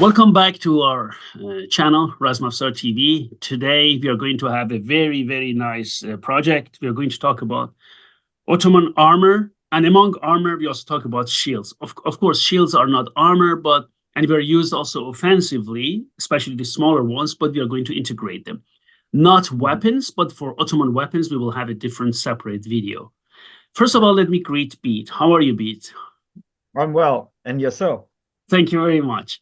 Welcome back to our channel, Razmafzar TV. Today, we are going to have a very, very nice project. We are going to talk about Ottoman armor. And among armor, we also talk about shields. Of course, shields are not armor, and they are used also offensively, especially the smaller ones, but we are going to integrate them. Not weapons, but for Ottoman weapons, we will have a different separate video. First of all, let me greet Bede. How are you, Bede? I'm well. And yourself? Thank you very much.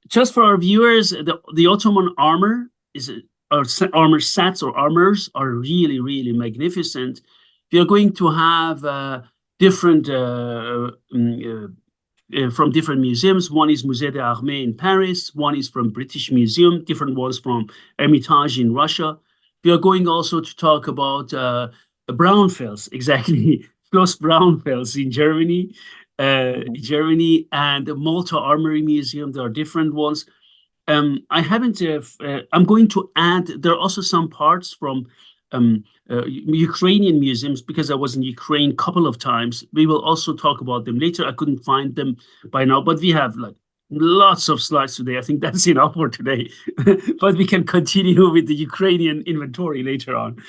Just for our viewers, the Ottoman armor armor sets or armors are really, really magnificent. We are going to have different from different museums. One is Musée des Armées in Paris. One is from British Museum. Different ones from Hermitage in Russia. We are going also to talk about Braunfels, exactly, Schloss Braunfels in Germany. Germany and the Malta Armoury Museum. There are different ones. I haven't. I'm going to add. There are also some parts from Ukrainian museums because I was in Ukraine a couple of times. We will also talk about them later. I couldn't find them by now, but we have like lots of slides today. I think that's enough for today. But we can continue with the Ukrainian inventory later on.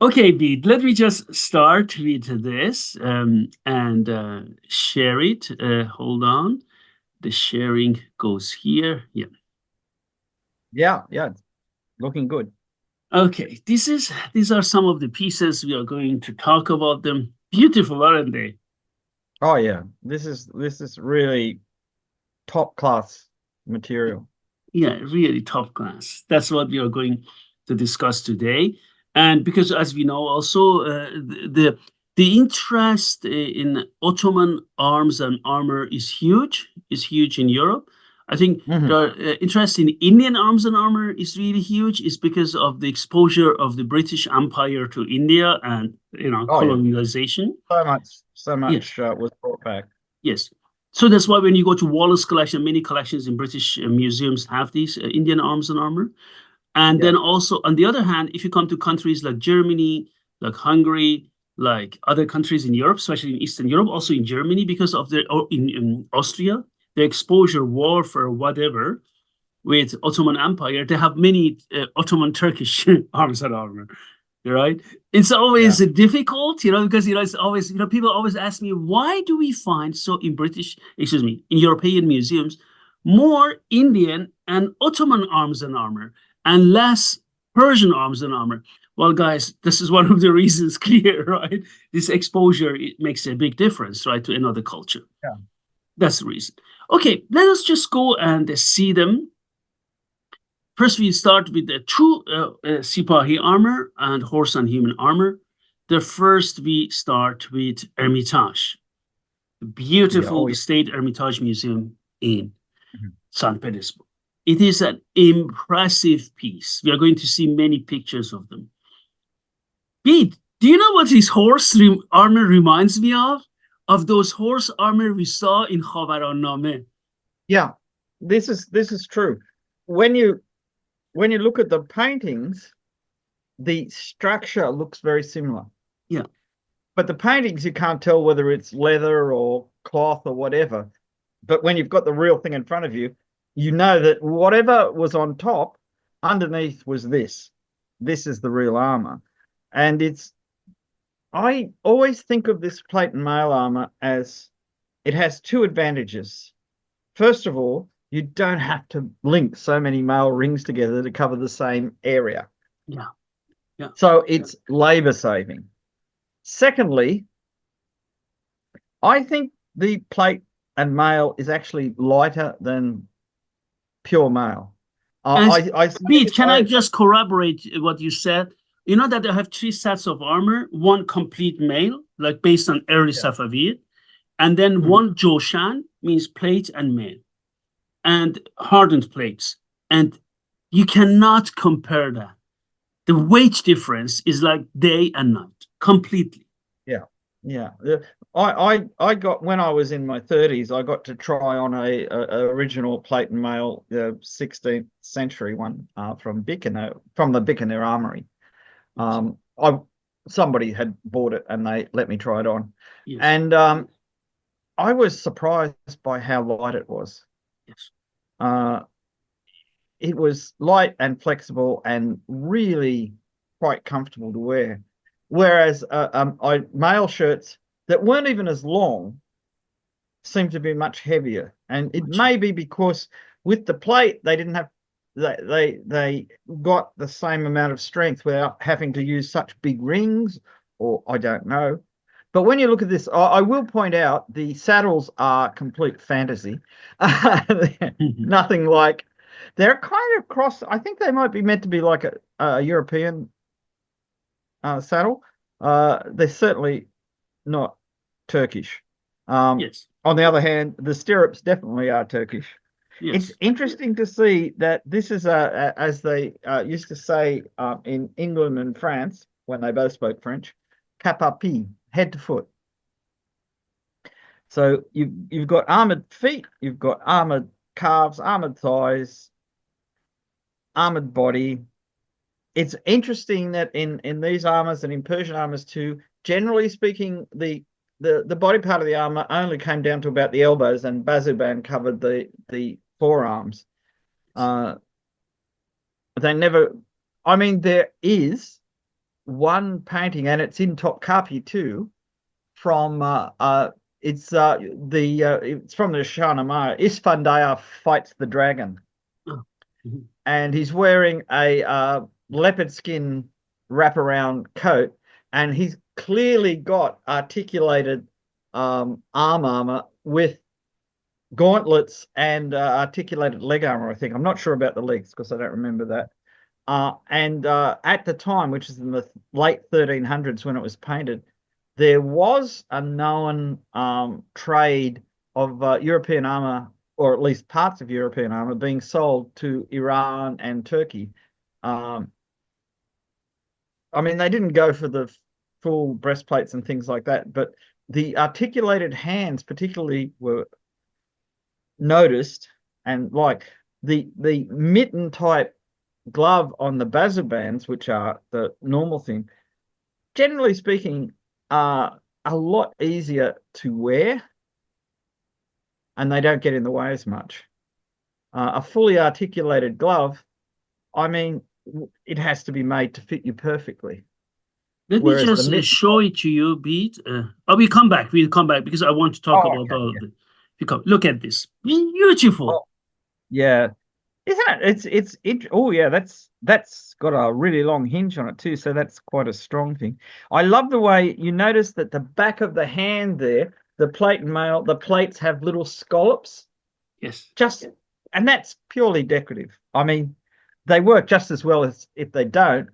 Okay, Bede, let me just start with this and share it. Hold on. The sharing goes here. Yeah. Looking good. Okay, these are some of the pieces we are going to talk about them. Beautiful, aren't they? Oh yeah. This is really top class material. Yeah, really top class. That's what we are going to discuss today. And because, as we know, also the interest in Ottoman arms and armor is huge in Europe. I think the interest in Indian arms and armor is really huge. It's because of the exposure of the British Empire to India and colonization. Yeah. So much Yes. was brought back. Yes. So that's why when you go to Wallace collection, many collections in British museums have these Indian arms and armor. And then also, on the other hand, if you come to countries like Germany, like Hungary, like other countries in Europe, especially in Eastern Europe, also in Germany, because of in Austria, their exposure, warfare, whatever, with Ottoman Empire, they have many Ottoman Turkish arms and armor, right? It's always difficult, because, it's always, people always ask me, why do we find in European museums, more Indian and Ottoman arms and armor and less Persian arms and armor? Well, guys, this is one of the reasons clear, right? This exposure, it makes a big difference, right, to another culture. Yeah. That's the reason. Okay, let us just go and see them. First, we start with the two Sipahi armor and horse and human armor. First, we start with Hermitage, the beautiful State Hermitage Museum in St. Petersburg. It is an impressive piece. We are going to see many pictures of them. Bede, do you know what this horse armor reminds me of? Of those horse armor we saw in Khabaranname. Yeah, this is true. When you look at the paintings, the structure looks very similar. Yeah. But the paintings, you can't tell whether it's leather or cloth or whatever. But when you've got the real thing in front of you, you know that whatever was on top, underneath was this. This is the real armor. And I always think of this plate and mail armor as it has two advantages. First of all, you don't have to link so many mail rings together to cover the same area. Yeah. Yeah. So it's labor saving. Secondly, I think the plate and mail is actually lighter than pure mail. And I say Beat, this, can I just corroborate what you said? You know that they have three sets of armor, one complete mail, like based on early yeah. Safavid, and then Mhm. one Joshan, means plate and mail, and hardened plates. And you cannot compare that. The weight difference is like day and night, completely. Yeah, yeah. I got when I was in my 30s, I got to try on a original plate and mail, the 16th century one from Bikaner, from the Bikaner Armoury. Yes. I somebody had bought it and they let me try it on, Yes. and I was surprised by how light it was. Yes. Uh, it was light and flexible and really quite comfortable to wear. Whereas male shirts that weren't even as long seemed to be much heavier, and it Much. may be because with the plate they didn't have they got the same amount of strength without having to use such big rings, or I don't know. But when you look at this, I will point out the saddles are complete fantasy. Nothing like they're kind of cross. I think they might be meant to be like a European saddle. They're certainly not Turkish. Yes. On the other hand, the stirrups definitely are Turkish. It's Yes. interesting to see that this is as they used to say in England and France when they both spoke French, cap à pied, head to foot. So you've got armored feet, you've got armored calves, armored thighs, armored body. It's interesting that in these armors and in Persian armors too, generally speaking, the body part of the armor only came down to about the elbows, and bazuban covered the forearms. Uh, they never. I mean, there is one painting, and it's in Topkapi too, from it's from the Shahnameh. Isfandiyar fights the dragon, Oh. Mhm. and he's wearing a leopard skin wraparound coat, and he's clearly got articulated arm armor with gauntlets and articulated leg armor. I think I'm not sure about the legs because I don't remember that. And at the time, which is in the late 1300s when it was painted, there was a known trade of European armor, or at least parts of European armor, being sold to Iran and Turkey. Um, I mean, they didn't go for the full breastplates and things like that, but the articulated hands, particularly, were noticed, and like the mitten type glove on the bazubans, which are the normal thing, generally speaking, are a lot easier to wear, and they don't get in the way as much. A fully articulated glove, I mean, it has to be made to fit you perfectly. Let me Whereas the just mitten, show it to you, Beat. We come back. We'll come back because I want to talk oh, about okay, all of yeah. it. Look at this. Beautiful. Oh, yeah. Isn't it? Oh yeah, that's got a really long hinge on it too, so that's quite a strong thing. I love the way you notice that the back of the hand there, the plate and mail, the plates have little scallops, Yes. just and that's purely decorative. I mean, they work just as well as if they don't,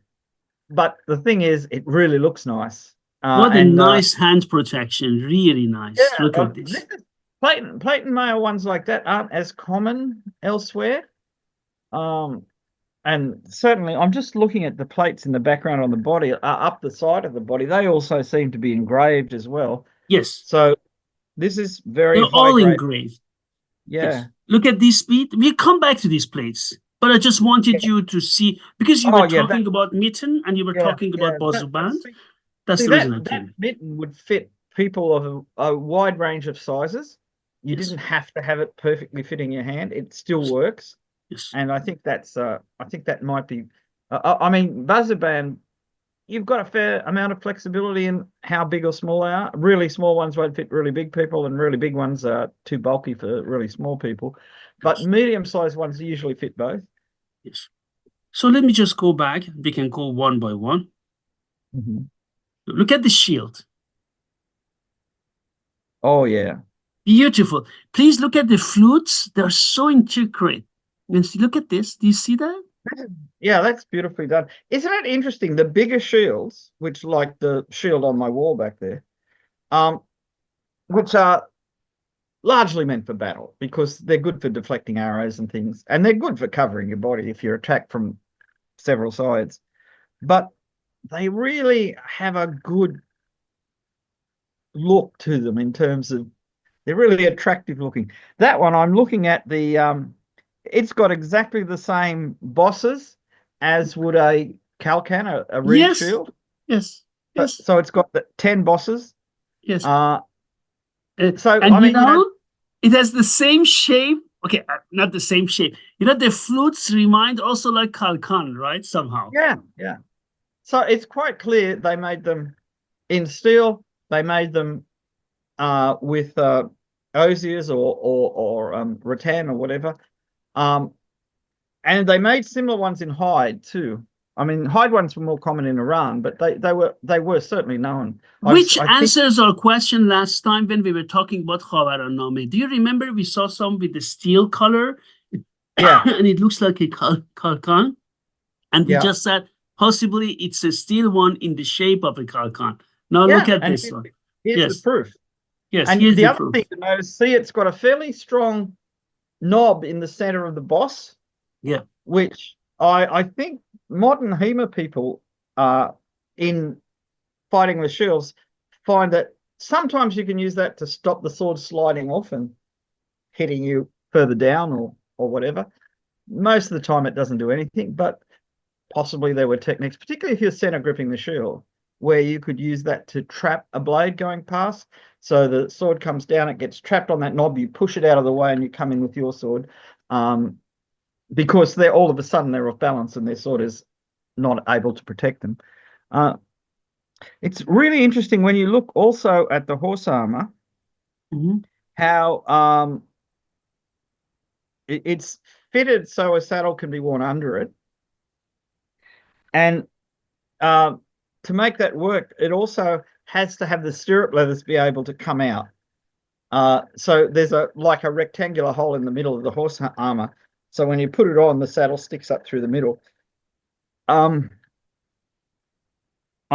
but the thing is, it really looks nice. What a And nice hand protection. Really nice. yeah, Look at this this. is plate and mail ones like that aren't as common elsewhere. Um, And certainly, I'm just looking at the plates in the background on the body, up the side of the body. They also seem to be engraved as well. Yes. So this is very They're high all grade. engraved. Yes. Yeah. Look at this, Beat. We'll come back to these plates. But I just wanted Yeah. you to see, because you were Oh, yeah. That. talking about mitten and you were Yeah. talking Yeah. about Bazuband. That's See the reason that I that came. mitten would fit people of a wide range of sizes. You Yes. didn't have to have it perfectly fitting your hand. It still works, Yes. and I think that might be. I mean, Bazaban, you've got a fair amount of flexibility in how big or small they are. Really small ones won't fit really big people, and really big ones are too bulky for really small people. But Yes. medium-sized ones usually fit both. Yes. So let me just go back. We can go one by one. Mhm. Look at the shield. Oh yeah. Beautiful. Please look at the flutes. They're so intricate. And look at this. Do you see that? Yeah, that's beautifully done. Isn't it interesting? The bigger shields, which like the shield on my wall back there, um, which are largely meant for battle because they're good for deflecting arrows and things, and they're good for covering your body if you're attacked from several sides. But they really have a good look to them in terms of they're really attractive looking. That one I'm looking at it's got exactly the same bosses as would a Kalkan, a reed Yes. shield. Yes. Yes. So it's got the 10 bosses. Yes. Uh, so And I mean, it has the same shape. Okay, not the same shape. The flutes remind also like Kalkan, right? Somehow. yeah, yeah. So it's quite clear they made them in steel. They made them with osiers or rattan or whatever. Um, and they made similar ones in hide too. I mean, hide ones were more common in Iran, but they were certainly known. Which I think answers our question last time when we were talking about Khavaraname. Do you remember we saw some with the steel color yeah, and it looks like a Kalkan? And we yeah, just said possibly it's a steel one in the shape of a Kalkan. Now look yeah. at And this one. here's the Yes, proof. yes, And here's the the other proof. thing to notice, see, it's got a fairly strong knob in the center of the boss, Yeah. which I think modern HEMA people in fighting with shields find that sometimes you can use that to stop the sword sliding off and hitting you further down or whatever. Most of the time it doesn't do anything, but possibly there were techniques, particularly if you're center gripping the shield, where you could use that to trap a blade going past. So the sword comes down, it gets trapped on that knob, you push it out of the way and you come in with your sword. Because they're all of a sudden they're off balance and their sword is not able to protect them. Uh, it's really interesting when you look also at the horse armor, Mhm. how it's fitted so a saddle can be worn under it. And uh, to make that work, it also has to have the stirrup leathers be able to come out. So there's like a rectangular hole in the middle of the horse armor. So when you put it on, the saddle sticks up through the middle. I'm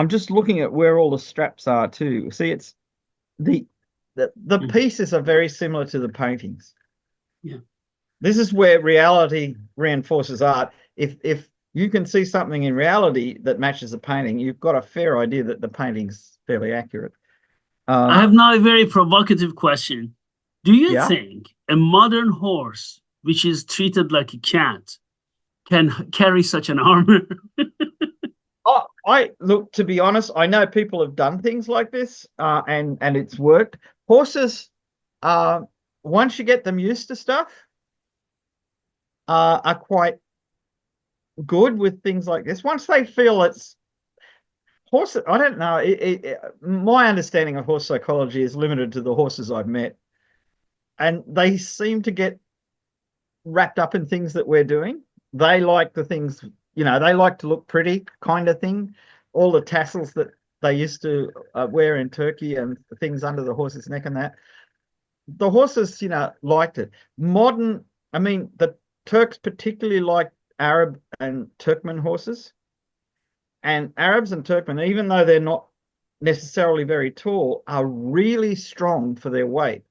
just looking at where all the straps are too. See, it's the Mhm. pieces are very similar to the paintings. Yeah. This is where reality reinforces art. If you can see something in reality that matches the painting, you've got a fair idea that the painting's fairly accurate. I Um, have now a very provocative question. Do you yeah. think a modern horse, which is treated like a cat, can carry such an armor? Oh, I look, to be honest, I know people have done things like this, and it's worked. Horses, uh, once you get them used to stuff, are quite good with things like this. Once they feel it's horses, I don't know. My understanding of horse psychology is limited to the horses I've met, and they seem to get wrapped up in things that we're doing. They like the things, they like to look pretty, kind of thing. All the tassels that they used to wear in Turkey and the things under the horse's neck and that. The horses, liked it. I mean, the Turks particularly like Arab and Turkmen horses. And Arabs and Turkmen, even though they're not necessarily very tall, are really strong for their weight.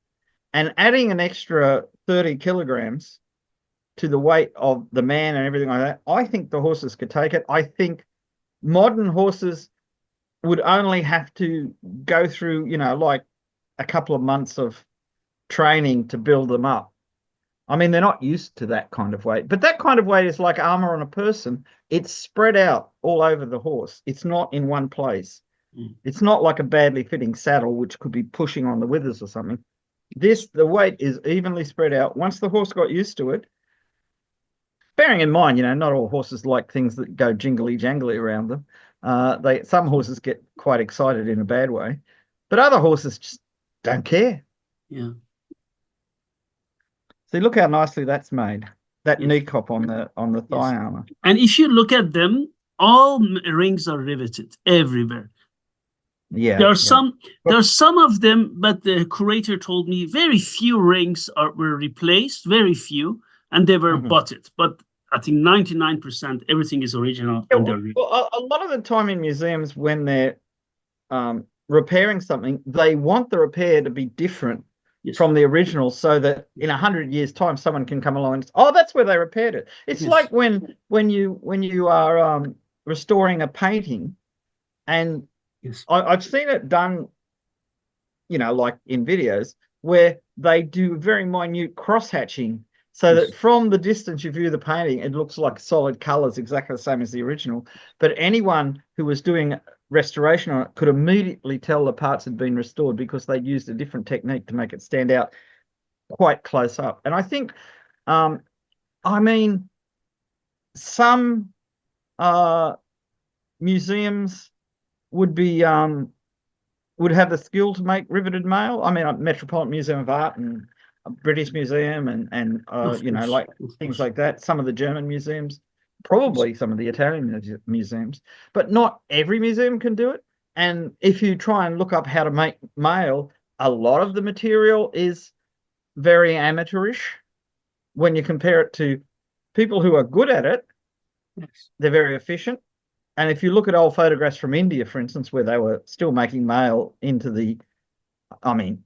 And adding an extra 30 kilograms to the weight of the man and everything like that, I think the horses could take it. I think modern horses would only have to go through, like a couple of months of training to build them up. I mean, they're not used to that kind of weight, but that kind of weight is like armor on a person. It's spread out all over the horse. It's not in one place. Mm. It's not like a badly fitting saddle, which could be pushing on the withers or something. The weight is evenly spread out. Once the horse got used to it, bearing in mind, not all horses like things that go jingly jangly around them. Some horses get quite excited in a bad way, but other horses just don't care. Yeah. See, look how nicely that's made. That Yes. knee cop on the Yes. thigh armor. And if you look at them, All rings are riveted everywhere. Yeah, There are yeah. some, there are some of them, but the curator told me very few rings were replaced, very few, and they were Mhm. butted. But I think 99% everything is original Yeah, and they're well, a lot of the time in museums, when they're repairing something, they want the repair to be different yes, from the original, so that in 100 years' time, someone can come along and say, "Oh, that's where they repaired it." It's yes, like when you are restoring a painting, and yes, I've seen it done, like in videos where they do very minute cross hatching, so yes, that from the distance you view the painting, it looks like solid colors, exactly the same as the original. But anyone who was doing restoration on it could immediately tell the parts had been restored, because they used a different technique to make it stand out quite close up. And I think, um, I mean, some museums would be would have the skill to make riveted mail. I mean, Metropolitan Museum of Art and British Museum and of course, like of things course. like that. Some of the German museums, Yes. probably some of the Italian museums, but not every museum can do it. And if you try and look up how to make mail, a lot of the material is very amateurish. When you compare it to people who are good at it, Yes. they're very efficient. And if you look at old photographs from India, for instance, where they were still making mail into the, I mean,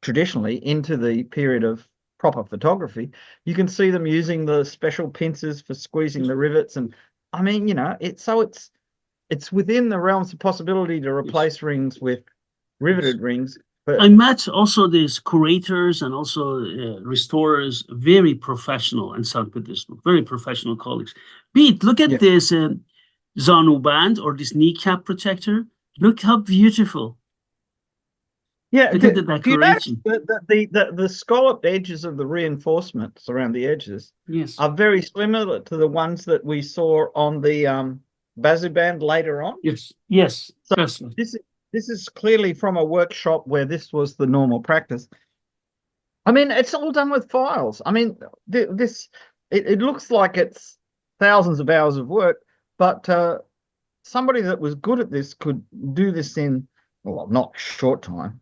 traditionally into the period of proper photography, you can see them using the special pincers for squeezing the rivets. And I mean, it's within the realms of possibility to Yes. replace rings with Yes. riveted rings. I But met also these curators and also restorers, very professional in St. Petersburg, very professional colleagues. Pete, look at yeah, this Zanu band or this kneecap protector. Look how beautiful. yeah. Look at the Do you notice decoration. that the scalloped edges of the reinforcements around the edges Yes, are very similar to the ones that we saw on the Bazu band later on? yes, yes. So That's right. this is clearly from a workshop where this was the normal practice. I mean, it's all done with files. I mean, this it looks like it's thousands of hours of work, but somebody that was good at this could do this in, well, not short time,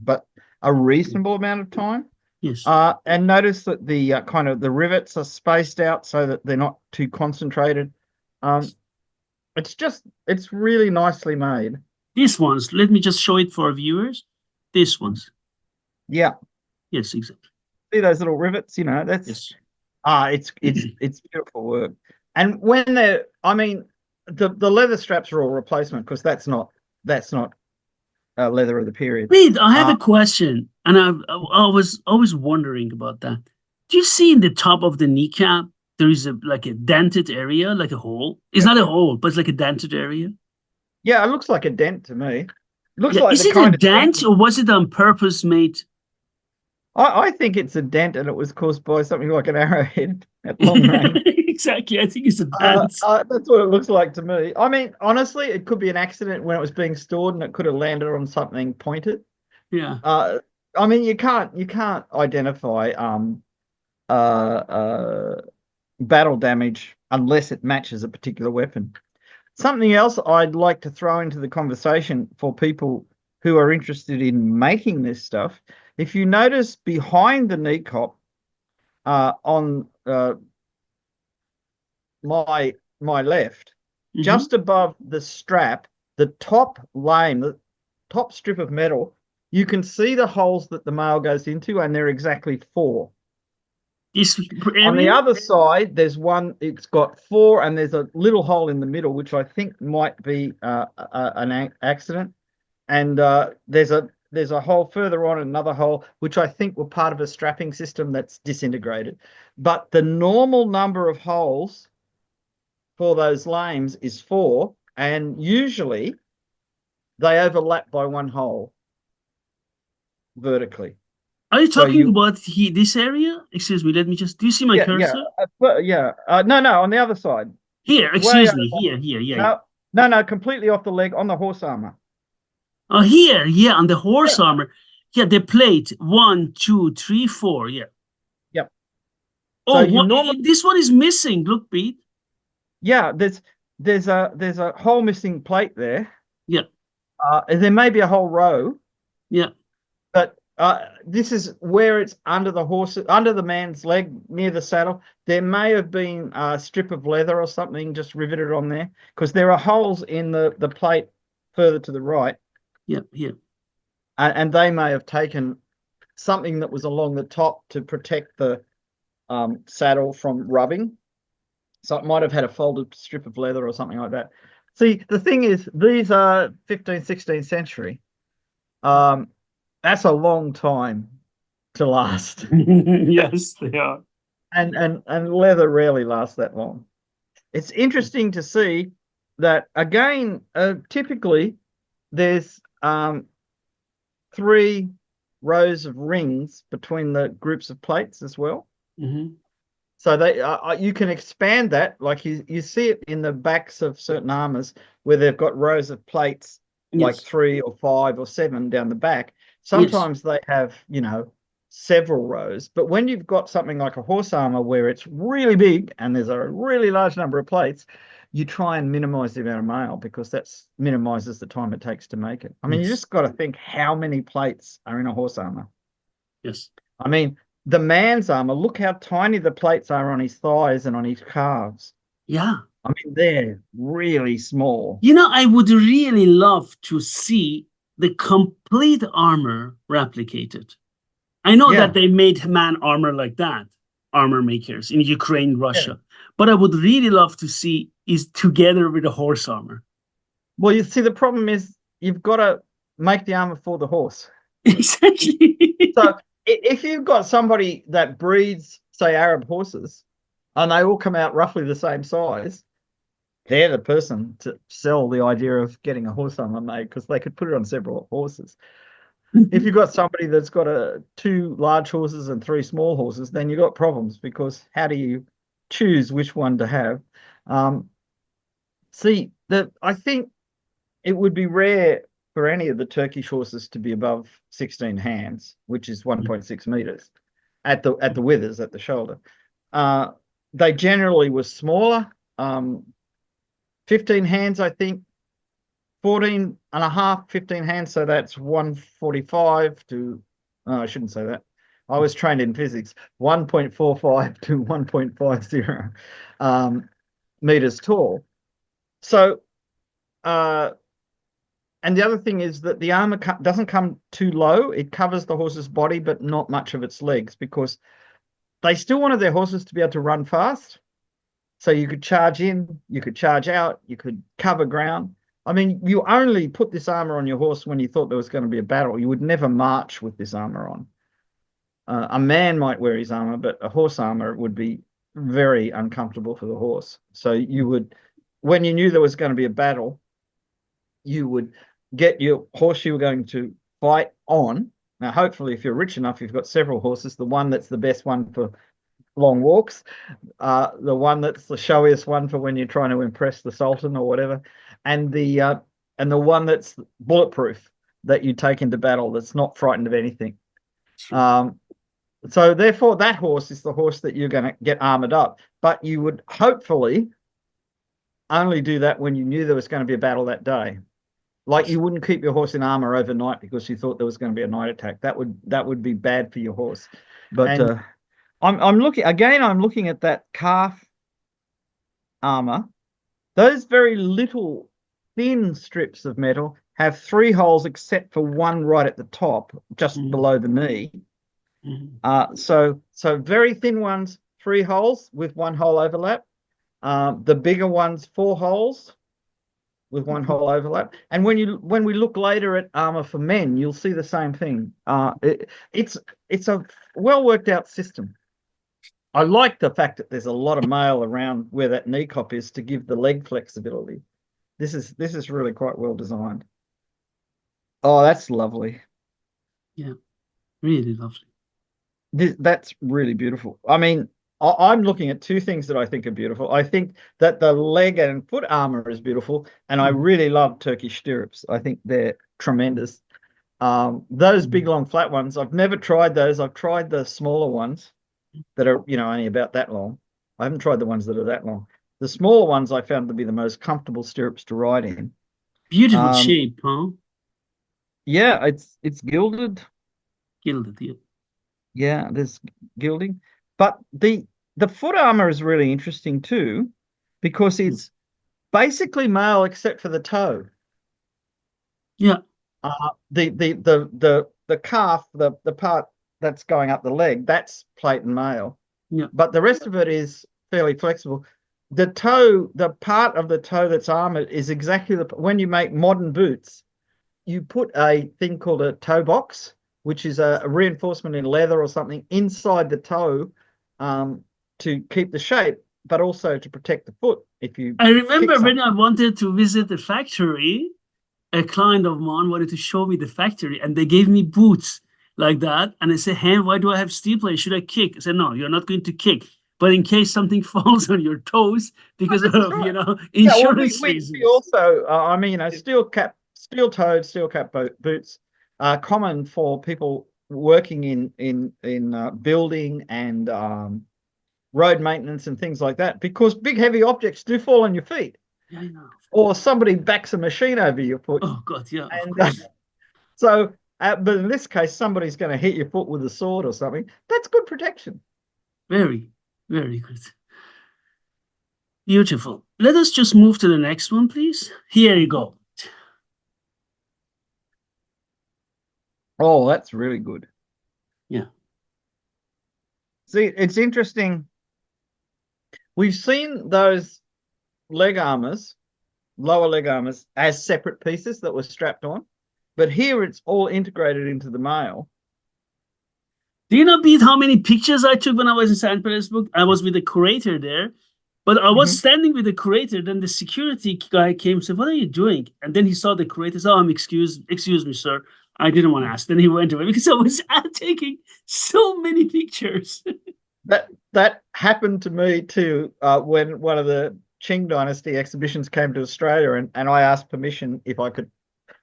but a reasonable amount of time. Yes. And notice that the kind of the rivets are spaced out so that they're not too concentrated. Um, it's really nicely made. These ones, let me just show it for our viewers. These ones. Yeah, Yes, exactly. see those little rivets? That's Yes. it's beautiful work. And when I mean, the leather straps are all replacement, because that's not leather of the period. Wait, I have Uh, a question, and I was always wondering about that. Do you see in the top of the kneecap there is like a dented area, like a hole? It's yeah, not a hole, but it's like a dented area. yeah, it looks like a dent to me. Looks Yeah, like is the it a kind of dent. dent or was it on purpose made? I think it's a dent, and it was caused by something like an arrowhead at long range. Exactly, I think it's a dent. That's what it looks like to me. I mean, honestly, it could be an accident when it was being stored, and it could have landed on something pointed. Yeah. Uh, I mean, you can't identify uh, uh, battle damage unless it matches a particular weapon. Something else I'd like to throw into the conversation for people who are interested in making this stuff. If you notice behind the knee cop, on my left, Hmm. just above the strap, the top lane, the top strip of metal, you can see the holes that the mail goes into, and they're exactly four. This On the area? other side, there's one, it's got four, and there's a little hole in the middle, which I think might be an accident. And there's a hole further on, another hole, which I think were part of a strapping system that's disintegrated. But the normal number of holes for those lanes is four, and usually they overlap by one hole vertically. Are you So talking you, about this area? Excuse me, let me just, do you see my yeah, cursor? yeah. No, on the other side, Here, way excuse me, over. here, yeah, yeah. No, no, completely off the leg on the horse armor. Oh, here, yeah, on the horse Yeah, armor. Yeah, the plate. One, two, three, four. Yeah. yep. So Oh, you normally, this one is missing. Look, Pete. yeah, there's. there's a whole missing plate there. Yeah. There may be a whole row, Yeah. but this is where it's under the horse, under the man's leg, near the saddle. There may have been a strip of leather or something just riveted on there, because there are holes in the plate further to the right, Yeah. Yeah. and they may have taken something that was along the top to protect the saddle from rubbing. So it might have had a folded strip of leather or something like that. See, the thing is, these are 15th, 16th century. That's a long time to last. Yes, they are. And leather rarely lasts that long. It's interesting to see that again, typically there's 3 rows of rings between the groups of plates as well. Mm-hmm. So they you can expand that, like you see it in the backs of certain armors where they've got rows of plates, like Yes. 3 or 5 or 7 down the back. Yes. Sometimes they have, several rows, but when you've got something like a horse armor where it's really big and there's a really large number of plates, you try and minimize the amount of mail, because that's minimizes the time it takes to make it. I mean, you Yes. just got to think how many plates are in a horse armor. Yes. I mean, the man's armor, look how tiny the plates are on his thighs and on his calves. Yeah. I mean, they're really small. I would really love to see the complete armor replicated. I know that Yeah. they made man armor like that, armor makers in Ukraine, Yeah. Russia. But I would really love to see is together with the horse armor. Well, you see, the problem is you've got to make the armor for the horse. Exactly. So if you've got somebody that breeds, say, Arab horses, and they all come out roughly the same size, they're the person to sell the idea of getting a horse armor made, because they could put it on several horses. If you've got somebody that's got 2 large horses and 3 small horses, then you've got problems, because how do you choose which one to have? See, I think it would be rare for any of the Turkish horses to be above 16 hands, which is 1.6 meters at the withers, at the shoulder. They generally were smaller, 15 hands, I think, 14 and a half, 15 hands. So that's 145 to, I shouldn't say that. I was trained in physics, 1.45 to 1.50 meters tall. So, and the other thing is that the armor doesn't come too low. It covers the horse's body, but not much of its legs, because they still wanted their horses to be able to run fast. So you could charge in, you could charge out, you could cover ground. I mean, you only put this armor on your horse when you thought there was going to be a battle. You would never march with this armor on. A man might wear his armor, but a horse armor would be very uncomfortable for the horse. So you would, when you knew there was going to be a battle, you would get your horse you were going to fight on. Now, hopefully, if you're rich enough, you've got several horses. The one that's the best one for long walks, the one that's the showiest one for when you're trying to impress the Sultan or whatever, and the one that's bulletproof, that you take into battle, that's not frightened of anything. So therefore, that horse is the horse that you're going to get armored up. But you would hopefully only do that when you knew there was going to be a battle that day. Like, you wouldn't keep your horse in armor overnight because you thought there was going to be a night attack. That would be bad for your horse. But I'm looking again. I'm looking at that calf armor. Those very little thin strips of metal have 3 holes, except for one right at the top, just below the knee. So very thin ones, 3 holes with 1 hole overlap. The bigger ones, 4 holes with 1 hole overlap. And when we look later at armor for men, you'll see the same thing. It's a well worked out system. I like the fact that there's a lot of mail around where that knee cop is to give the leg flexibility. This is really quite well designed. Oh, that's lovely. Yeah, really lovely. That's really beautiful. I mean, I'm looking at 2 things that I think are beautiful. I think that the leg and foot armor is beautiful, and I really love Turkish stirrups. I think they're tremendous. Those big, long, flat ones, I've never tried those. I've tried the smaller ones that are, only about that long. I haven't tried the ones that are that long. The smaller ones I found to be the most comfortable stirrups to ride in. Beautiful shape, huh? Yeah, it's gilded. Gilded, yeah. Yeah, there's gilding. But the foot armor is really interesting too, because it's basically male except for the toe. Yeah, The calf, the part that's going up the leg, that's plate and mail. yeah. But the rest of it is fairly flexible. The toe, the part of the toe that's armored is exactly when you make modern boots, you put a thing called a toe box, which is a reinforcement in leather or something inside the toe, to keep the shape, but also to protect the foot if you I kick remember something. when I wanted to visit the factory, a client of mine wanted to show me the factory, and they gave me boots like that. And I said, "Hey, why do I have steel plates? Should I kick?" I said, "No, you're not going to kick. But in case something falls on your toes Oh, because that's of, right. Yeah, well, insurance we reasons." also, I mean, steel-toed, steel-cap boots are common for people working in building and road maintenance and things like that, because big heavy objects do fall on your feet, Yeah, I know. or somebody backs a machine over your foot, Oh God, yeah, of and course. so. But in this case, somebody's going to hit your foot with a sword or something. That's good protection. Very, very good. Beautiful. Let us just move to the next one, please. Here you go. Oh, that's really good. Yeah. See, it's interesting. We've seen those leg armors, lower leg armors, as separate pieces that were strapped on, but here it's all integrated into the mail. Do you know, Pete, how many pictures I took when I was in St. Petersburg? I was with the curator there, but I was Mhm. standing with the curator. Then the security guy came and said, "What are you doing?" And then he saw the curator. Said, "Oh, excuse me, sir. I didn't want to ask." Then he went away because I was taking so many pictures. That happened to me too, when one of the Qing Dynasty exhibitions came to Australia, and I asked permission if I could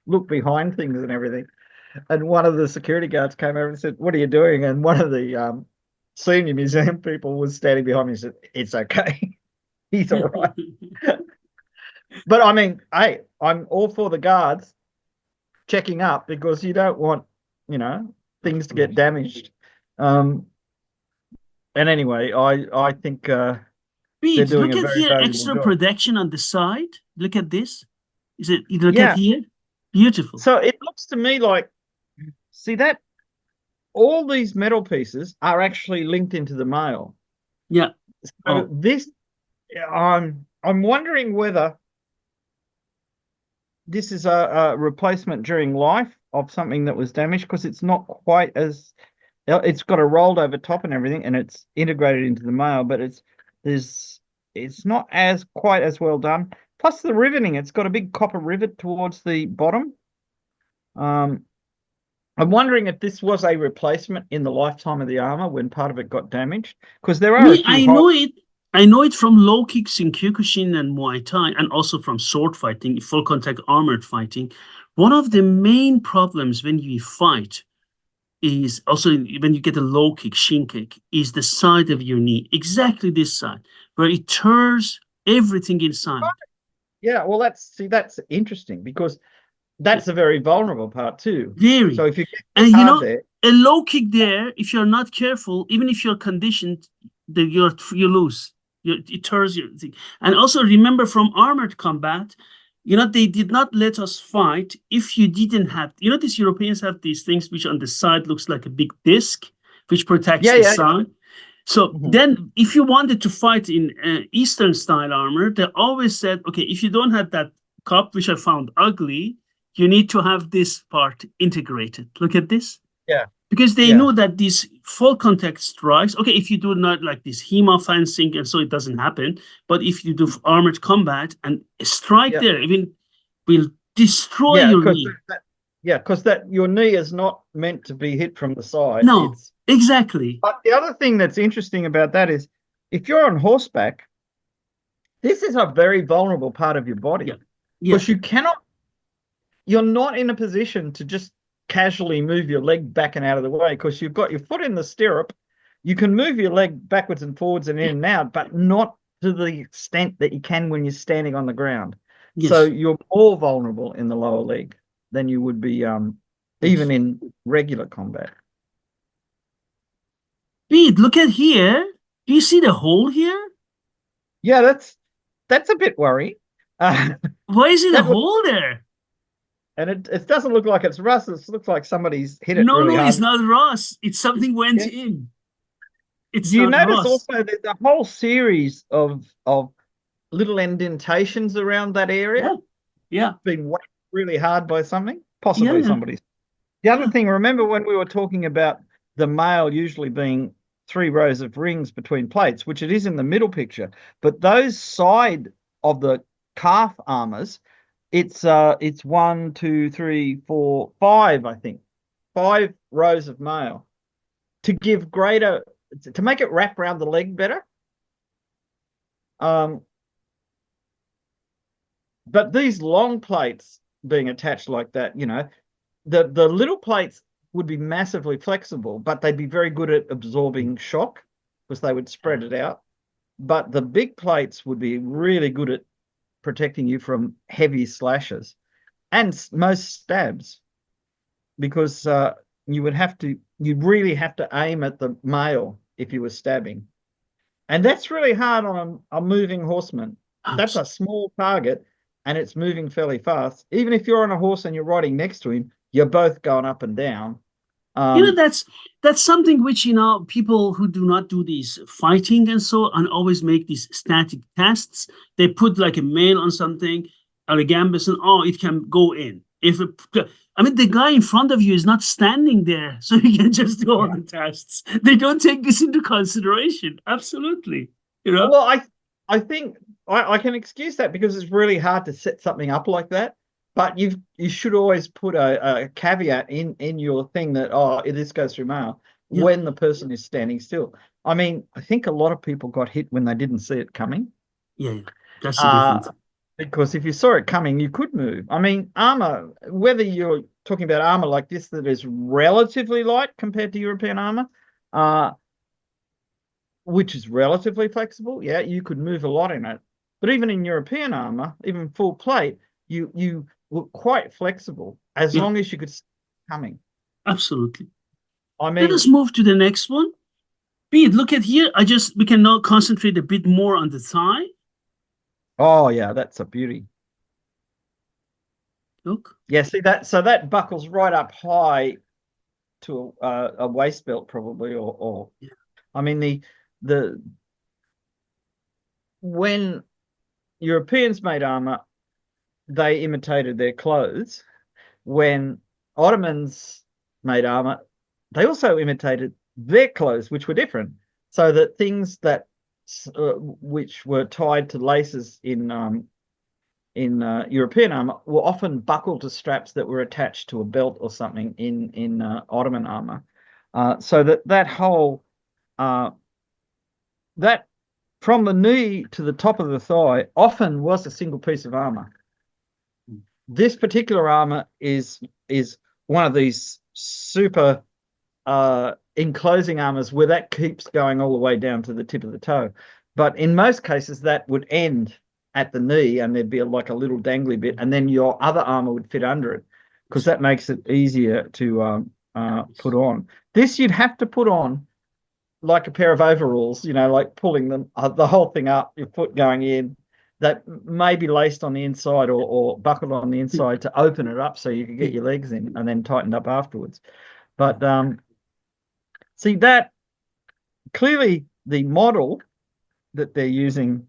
look behind things and everything. And one of the security guards came over and said, "What are you doing?" And one of the senior museum people was standing behind me and said, "It's okay." He's all right. But I mean, hey, I'm all for the guards checking up, because you don't want, things to get damaged. Um, and anyway, I think they're Pete, doing look a at very here, valuable extra job. protection on the side. Look at this. Is it? Look at Yeah. here. Beautiful. So it looks to me like, see that all these metal pieces are actually linked into the mail. Yeah. So Oh, this, I'm wondering whether this is a replacement during life of something that was damaged, because it's not quite as, it's got a rolled over top and everything, and it's integrated into the mail, but there's it's not as quite as well done. Plus the riveting, it's got a big copper rivet towards the bottom. Um, I'm wondering if this was a replacement in the lifetime of the armor when part of it got damaged, because there are a me, few I holes. know it. I know it from low kicks in Kyokushin and Muay Thai, and also from sword fighting, full contact armored fighting. One of the main problems when you fight is also when you get a low kick, shin kick, is the side of your knee, exactly this side, where it tears everything inside. Yeah, well, that's interesting, because Yeah, that's a very vulnerable part too. So very. if you get hit And hard there, a low kick there, if you're not careful, even if you're conditioned, you lose. It tears your thing. And also remember from armored combat, they did not let us fight if you didn't have, these Europeans have these things which on the side looks like a big disc, which protects yeah, the yeah, side. So yeah. then if you wanted to fight in Eastern style armor, they always said, okay, if you don't have that cup, which I found ugly, you need to have this part integrated. Look at this. Yeah, Because they yeah, know that these full contact strikes, okay, if you do not like this HEMA fencing, and so it doesn't happen, but if you do armored combat and a strike yeah, there, even will destroy yeah, your because knee. that your knee is not meant to be hit from the side. No, It's exactly. But the other thing that's interesting about that is, if you're on horseback, this is a very vulnerable part of your Yeah. body, Yeah. because you're not in a position to just casually move your leg back and out of the way, because you've got your foot in the stirrup. You can move your leg backwards and forwards and in Yeah. and out, but not to the extent that you can when you're standing on the ground. So Yes. you're more vulnerable in the lower leg than you would be even Yes. in regular combat. Pete, look at here. Do you see the hole here? Yeah, that's a bit worrying. Uh, Why is it a that look, hole there? and it doesn't look like it's rust. It looks like somebody's hit it No, really no, it's hard. not rust. It's something went Yeah. in. It's Do you not notice rust. also there's a whole series of little indentations around that area? Yeah, yeah, Been whacked really hard by something, yeah, possibly yeah, somebody's. The other yeah. thing, remember when we were talking about the male usually being 3 rows of rings between plates, which it is in the middle picture, but those side of the calf armors, it's 1, 2, 3, 4, 5, I think, 5 rows of male to give greater to make it wrap around the leg better. Um, but these long plates being attached like that, the little plates would be massively flexible, but they'd be very good at absorbing shock because they would spread it out. But the big plates would be really good at protecting you from heavy slashes and most stabs because you'd really have to aim at the male if you were stabbing. And that's really hard on a moving horseman. That's Abs- a small target and it's moving fairly fast. Even if you're on a horse and you're riding next to him, you're both going up and down. You know, Um, that's something which, people who do not do these fighting and so and always make these static tests. They put like a mail on something or a gambus and it can go in. I mean, the guy in front of you is not standing there, so you can just do all yeah. the tests. They don't take this into consideration. Absolutely. You know? Well, I think I can excuse that because it's really hard to set something up like that. But you should always put a caveat in your thing that this goes through mail Yeah. when the person is standing still. I mean, I think a lot of people got hit when they didn't see it coming. Yeah, yeah. That's the Uh, difference. because if you saw it coming, you could move. I mean, armor, whether you're talking about armor like this that is relatively light compared to European armor, uh, which is relatively flexible, yeah, you could move a lot in it. But even in European armor, even full plate, you were quite flexible as Yeah, long as you could see it coming. absolutely. I Let us mean, move to the next one. Pete, look at here. We can now concentrate a bit more on the thigh. oh yeah, that's a beauty. Look. Yeah, see that, so that buckles right up high to a waist belt probably, or Yeah. I mean the when Europeans made armor, they imitated their clothes. When Ottomans made armor, they also imitated their clothes, which were different. So that things that which were tied to laces in European armor were often buckled to straps that were attached to a belt or something in Ottoman armor. So that whole that from the knee to the top of the thigh often was a single piece of armor. This particular armor is one of these super enclosing armors where that keeps going all the way down to the tip of the toe. But in most cases, that would end at the knee and there'd be like a little dangly bit, and then your other armor would fit under it because that makes it easier to put on. This you'd have to put on like a pair of overalls, like pulling them the whole thing up, your foot going in, that may be laced on the inside or buckled on the inside to open it up so you can get your legs in and then tightened up afterwards. But see that clearly the model that they're using,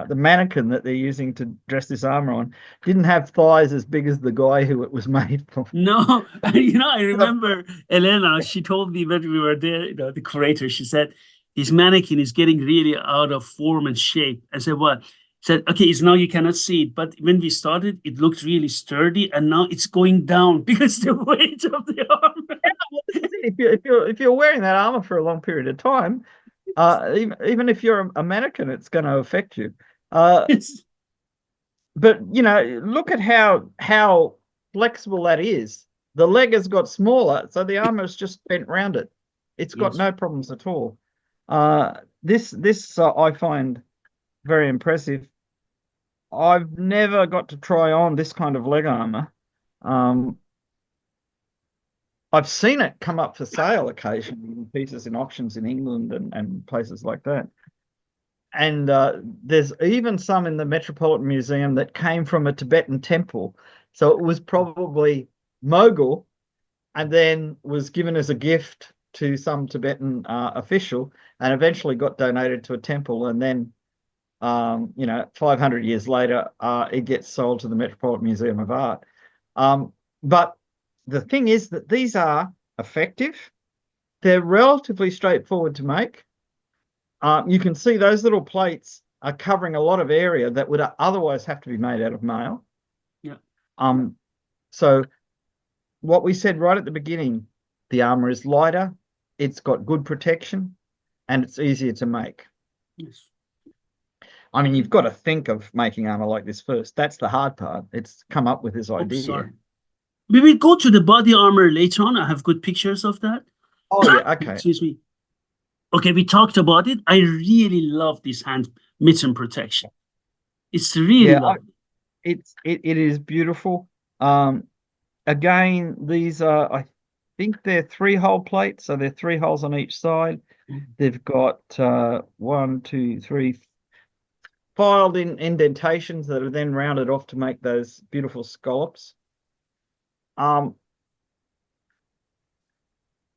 the mannequin that they're using to dress this armor on, didn't have thighs as big as the guy who it was made for. No, I remember Elena, she told me when we were there, the curator, she said, this mannequin is getting really out of form and shape. I said, what? She said, okay, it's now you cannot see it. But when we started, it looked really sturdy, and now it's going down because the weight of the armor. If you're wearing that armor for a long period of time, even if you're a mannequin, it's going to affect you. But look at how flexible that is. The leg has got smaller, so the armor is just bent round it. It's got Yes. no problems at all. This I find very impressive. I've never got to try on this kind of leg armor. I've seen it come up for sale occasionally in pieces in auctions in England and places like that. And there's even some in the Metropolitan Museum that came from a Tibetan temple. So it was probably Mogul and then was given as a gift to some Tibetan official and eventually got donated to a temple. And then, 500 years later, it gets sold to the Metropolitan Museum of Art. But the thing is that these are effective. They're relatively straightforward to make. You can see those little plates are covering a lot of area that would otherwise have to be made out of mail. Yeah. So what we said right at the beginning, the armor is lighter, it's got good protection, and it's easier to make. Yes. I mean, you've got to think of making armor like this first. That's the hard part. It's come up with this idea. Sorry. We will go to the body armor later on. I have good pictures of that. Oh, yeah, okay. Excuse me. Okay, we talked about it. I really love this hand mitten protection. It's really lovely. It is beautiful. Again, these are, I think they're 3-hole plates, so they're 3 holes on each side. They've got 1, 2, 3 filed in indentations that are then rounded off to make those beautiful scallops.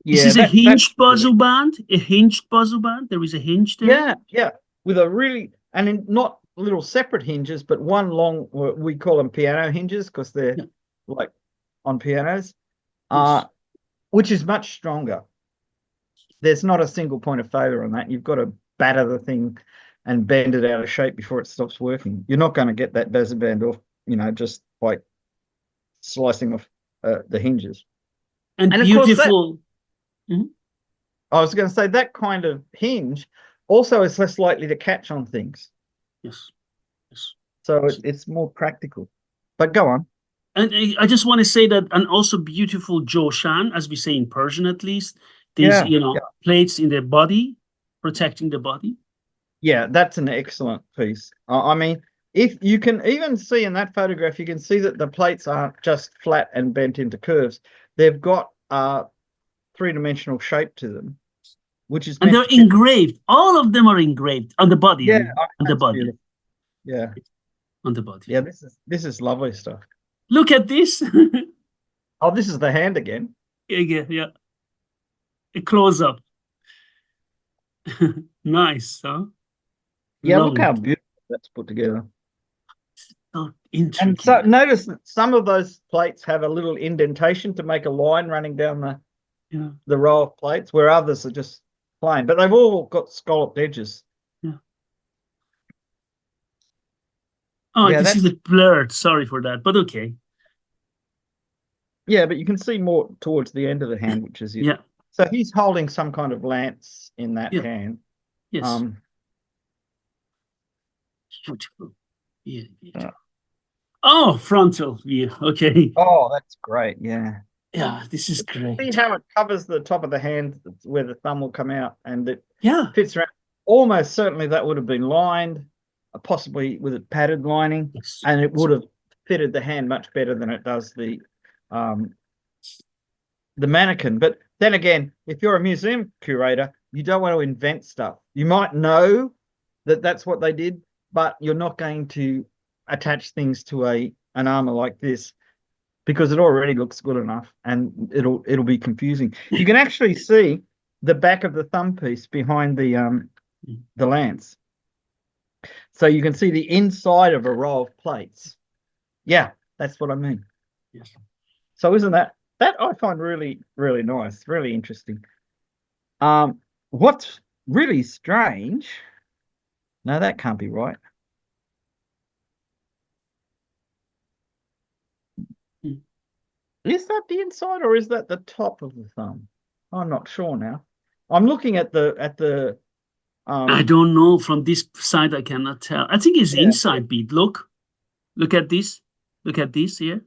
This is a hinged bazu band. A hinged bazu band. There is a hinge there. Yeah, with a really, and not little separate hinges, but one long. We call them piano hinges because they're like on pianos, which is much stronger. There's not a single point of failure on that. You've got to batter the thing and bend it out of shape before it stops working. You're not going to get that bazu band off, just by slicing off the hinges. And beautiful. I was going to say that kind of hinge also is less likely to catch on things. Yes. So it's more practical. But go on. And I just want to say that, and also beautiful joshan, as we say in Persian at least, these plates in the body, protecting the body. Yeah, that's an excellent piece. I mean, if you can even see in that photograph, you can see that the plates aren't just flat and bent into curves. They've got three-dimensional shape to them, which is, and they're engraved. All of them are engraved on the body. Yeah, on the body. Beautiful. Yeah, on the body. Yeah, this is lovely stuff. Look at this. Oh, this is the hand again. Yeah. A close up. Nice, huh? Yeah, look how beautiful that's put together. So intricate. And so notice that some of those plates have a little indentation to make a line running down the row of plates, where others are just plain, but they've all got scalloped edges. Oh, this is blurred. Sorry for that, but okay. Yeah, but you can see more towards the end of the hand, which is So he's holding some kind of lance in that hand. Yes. Beautiful. Yeah. Oh, frontal view. Okay. Oh, that's great. Yeah. Yeah, this is great. See how it covers the top of the hand where the thumb will come out, and it fits around. Almost certainly that would have been lined, possibly with a padded lining, and it would have fitted the hand much better than it does the mannequin. But then again, if you're a museum curator, you don't want to invent stuff. You might know that that's what they did, but you're not going to attach things to an armor like this, because it already looks good enough, and it'll be confusing. You can actually see the back of the thumb piece behind the lance, so you can see the inside of a row of plates. Yeah, that's what I mean. Yes. So isn't that I find really, really nice, really interesting. What's really strange? No, that can't be right. Is that the inside or is that the top of the thumb? I'm not sure now. I'm looking at the I don't know. From this side, I cannot tell. I think it's inside bead. Look at this. Look at this here.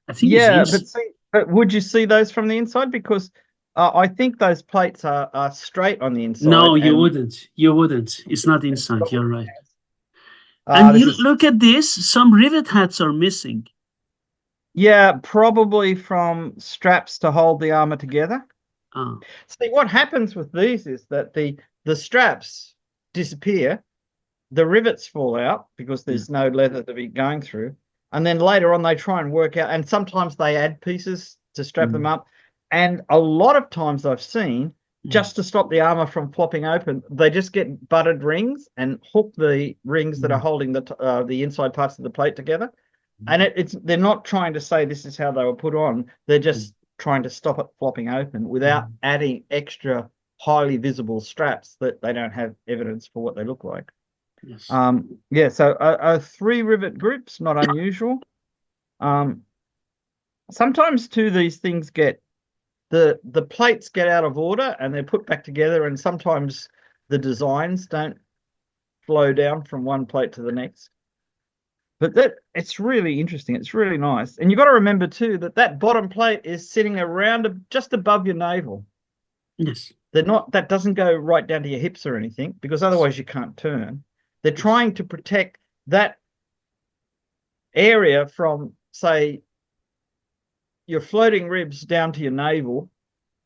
I think it's but would you see those from the inside? Because I think those plates are straight on the inside. No, you wouldn't. You wouldn't. It's not inside. You're right. And This you is, look at this, some rivet hats are missing. yeah, probably from straps to hold the armor together. Ah, See, what happens with these is that the straps disappear, the rivets fall out because yeah. there's no leather to be going through. And then later on, they try and work out, and sometimes they add pieces to strap them up. And a lot of times I've seen, just to stop the armor from flopping open, they just get butted rings and hook the rings that are holding the inside parts of the plate together. And they're not trying to say this is how they were put on. They're just trying to stop it flopping open without adding extra highly visible straps that they don't have evidence for what they look like. Yes. Yeah, so three rivet groups, not unusual. Sometimes too, these things get the plates get out of order and they're put back together, and sometimes the designs don't flow down from one plate to the next. But it's really interesting. It's really nice. And you've got to remember too that that bottom plate is sitting around just above your navel. Yes. That doesn't go right down to your hips or anything, because otherwise you can't turn. They're trying to protect that area from, say, your floating ribs down to your navel.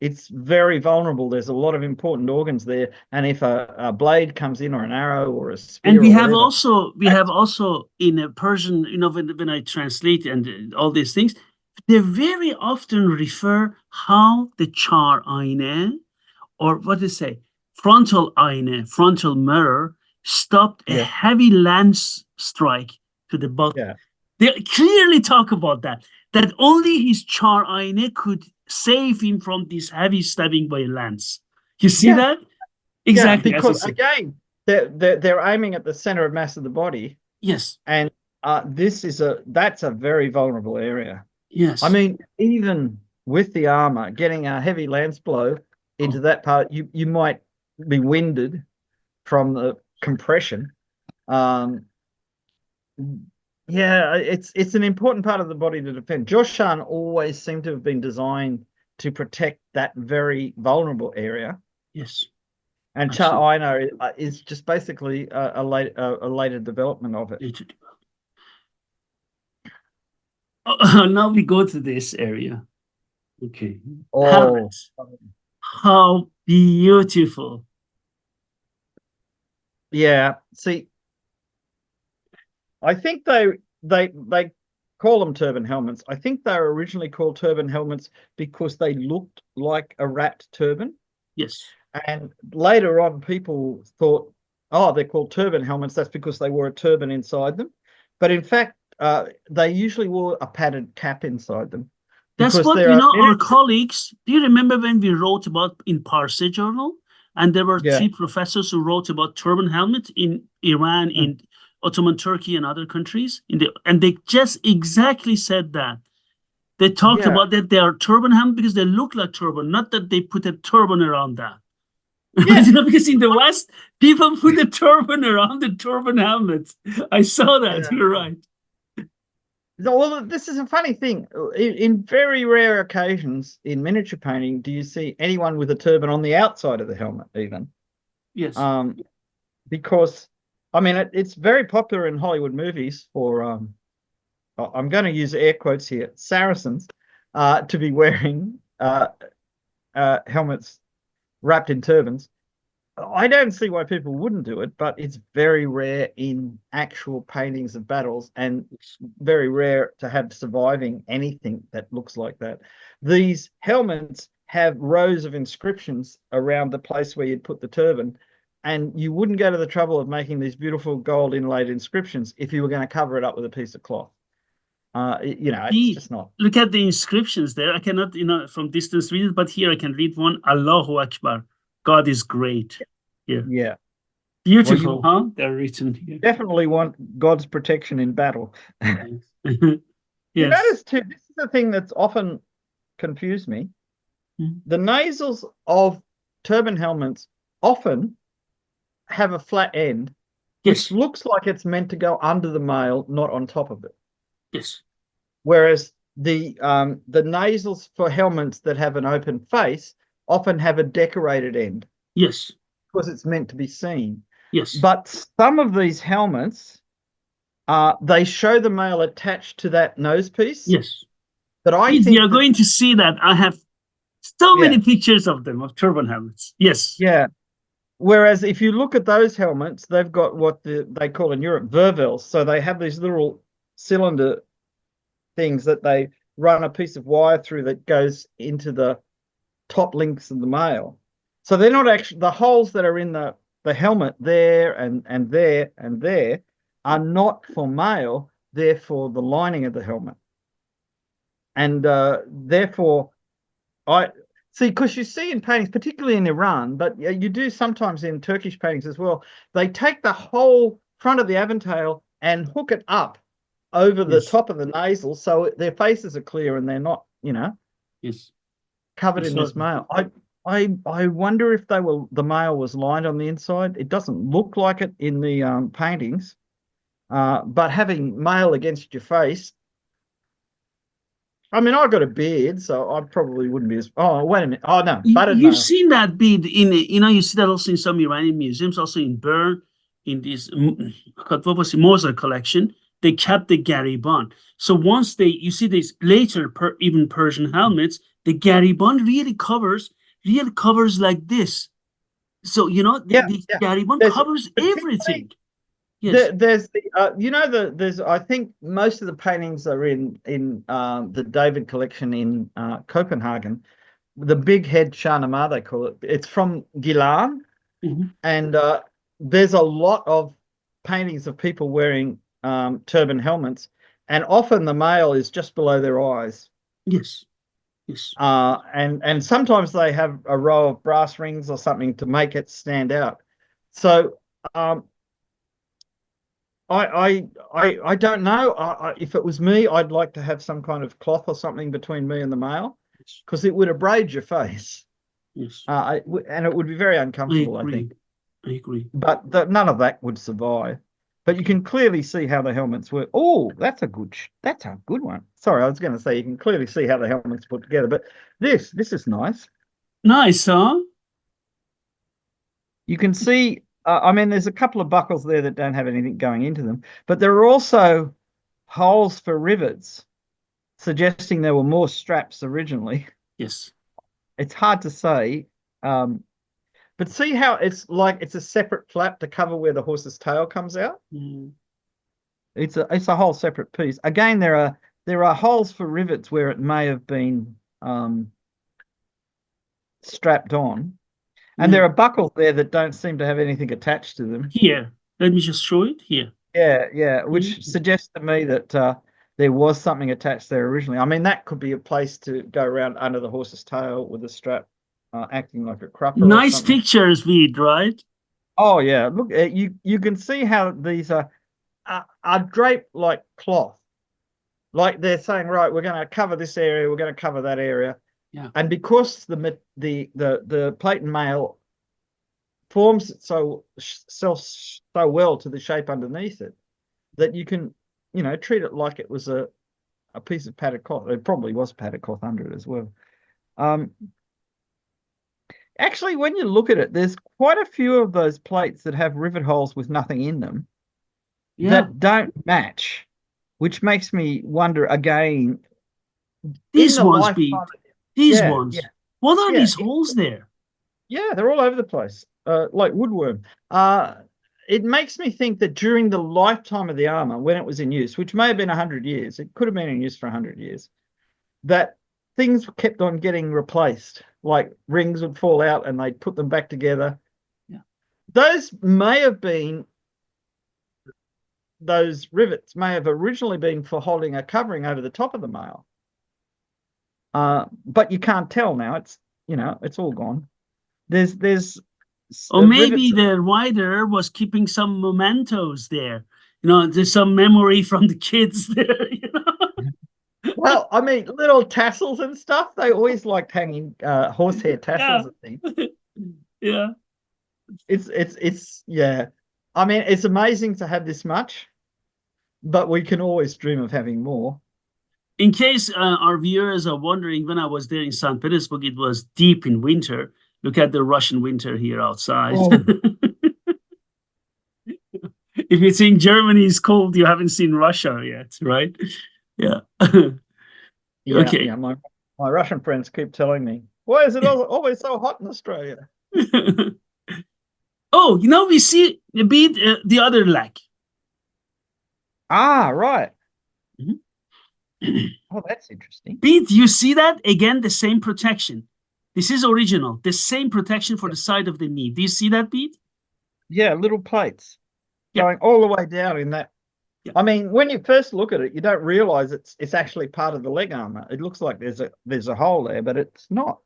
It's very vulnerable. There's a lot of important organs there. And if a blade comes in, or an arrow or a spear, And or whatever. we have also in a Persian, when I translate and all these things, they very often refer how the char ayna, or what they say, frontal ayna, frontal mirror, stopped a heavy lance strike to the bottom. Yeah. They clearly talk about that only his char ayna could save him from this heavy stabbing by a lance. You see that? Exactly. Yeah, because again, they're aiming at the center of mass of the body. Yes. And that's a very vulnerable area. Yes. I mean, even with the armor, getting a heavy lance blow into that part, you might be winded from the compression. Yeah, it's an important part of the body to defend. Joshan always seemed to have been designed to protect that very vulnerable area. Yes. And Char Aino is just basically a later development of it. Now we go to this area. Okay. Oh, how beautiful. Yeah. See, I think they call them turban helmets. I think they were originally called turban helmets because they looked like a wrapped turban. Yes. And later on, people thought, oh, they're called turban helmets. That's because they wore a turban inside them. But in fact, they usually wore a padded cap inside them. That's what, our colleagues, do you remember when we wrote about in Parsi Journal? And there were three professors who wrote about turban helmet in Iran, in Ottoman Turkey and other countries. And they just exactly said that. They talked about that they are turban helmet because they look like turban, not that they put a turban around that. Yeah. Because in the West, people put a turban around the turban helmet. I saw that. You're right. Well, this is a funny thing. In very rare occasions in miniature painting, do you see anyone with a turban on the outside of the helmet, even? Yes. Because, I mean, it's very popular in Hollywood movies for, I'm going to use air quotes here, Saracens, to be wearing helmets wrapped in turbans. I don't see why people wouldn't do it, but it's very rare in actual paintings of battles, and very rare to have surviving anything that looks like that. These helmets have rows of inscriptions around the place where you'd put the turban, and you wouldn't go to the trouble of making these beautiful gold inlaid inscriptions if you were going to cover it up with a piece of cloth. It's just not. Look at the inscriptions there. I cannot, from distance read it, but here I can read one. Allahu Akbar. God is great. Yeah. Beautiful, huh? They're written here. Definitely want God's protection in battle. Yes. You notice too, this is the thing that's often confused me. The nasals of turban helmets often have a flat end, which looks like it's meant to go under the mail, not on top of it. Yes. Whereas the nasals for helmets that have an open face often have a decorated end. Yes. Because it's meant to be seen. Yes. But some of these helmets They show the male attached to that nose piece. Yes. But I If think you're going to see that, I have so many pictures of them, of turban helmets. Yes. Yeah. Whereas if you look at those helmets, they've got what they call in Europe vervels. So they have these little cylinder things that they run a piece of wire through that goes into the top links of the male. So they're not actually, the holes that are in the helmet there and there and there are not for male, they're for the lining of the helmet. And therefore, I see, because you see in paintings, particularly in Iran, but you do sometimes in Turkish paintings as well, they take the whole front of the aventail and hook it up over the top of the nasal, so their faces are clear and they're not, covered in this mail. I wonder if the mail was lined on the inside. It doesn't look like it in the paintings, but having mail against your face. I mean, I've got a beard, so I probably wouldn't be as. Oh, wait a minute. Oh no, buttered You've mail. seen that bead in, you see that also in some Iranian museums, also in Bern, in this Moza collection. They kept the Gariban. So once you see these later, even Persian helmets, the Gariban really covers like this. So the Gariban covers everything. Yes. There's there's I think most of the paintings are in the David collection in Copenhagen, the big head Shahnameh they call it. It's from Gilan, and there's a lot of paintings of people wearing turban helmets, and often the male is just below their eyes. Yes. And sometimes they have a row of brass rings or something to make it stand out. So I don't know. If it was me, I'd like to have some kind of cloth or something between me and the male, because it would abrade your face. Yes. And it would be very uncomfortable, I think. I agree. But none of that would survive. But you can clearly see how the helmets work. Oh, that's a good one. Sorry, I was going to say you can clearly see how the helmets put together. But this is nice. Nice, huh? You can see. I mean, there's a couple of buckles there that don't have anything going into them, but there are also holes for rivets, suggesting there were more straps originally. Yes. It's hard to say. But see how it's like it's a separate flap to cover where the horse's tail comes out? Mm. It's a whole separate piece. Again, there are holes for rivets where it may have been strapped on. And there are buckles there that don't seem to have anything attached to them. Here, let me just show it here. Yeah, which suggests to me that there was something attached there originally. I mean, that could be a place to go around under the horse's tail with a strap acting like a crupper. Nice pictures, Bede, right? Oh yeah, look, you can see how these are draped like cloth. Like they're saying, right, we're going to cover this area, we're going to cover that area. Yeah. And because the plate and mail forms so well to the shape underneath it that you can, treat it like it was a piece of padded cloth. It probably was padded cloth under it as well. Actually, when you look at it, there's quite a few of those plates that have rivet holes with nothing in them that don't match, which makes me wonder again. These ones, These ones. Yeah. What are these holes there? Yeah, they're all over the place, like woodworm. It makes me think that during the lifetime of the armor, when it was in use, which may have been 100 years, it could have been in use for 100 years, that things kept on getting replaced. Like rings would fall out and they'd put them back together. Yeah. Those rivets may have originally been for holding a covering over the top of the mail. But you can't tell now. It's it's all gone. There's or maybe the writer was keeping some mementos there. There's some memory from the kids there. Well, I mean, little tassels and stuff. They always liked hanging horsehair tassels and things. Yeah. It's yeah. I mean, it's amazing to have this much, but we can always dream of having more. In case our viewers are wondering, when I was there in St. Petersburg, it was deep in winter. Look at the Russian winter here outside. Oh. If you think Germany is cold, you haven't seen Russia yet, right? Yeah. Yeah, Okay. yeah. My Russian friends keep telling me, why is it always so hot in Australia? Oh, we see a bit the other leg. Ah, right. Mhm. Oh, that's interesting. Pete, you see that? Again, the same protection. This is original. The same protection for the side of the knee. Do you see that, Pete? Yeah, little plates Yeah. going all the way down in that. Yeah. I mean, when you first look at it, you don't realize it's actually part of the leg armor. It looks like there's a hole there, but it's not.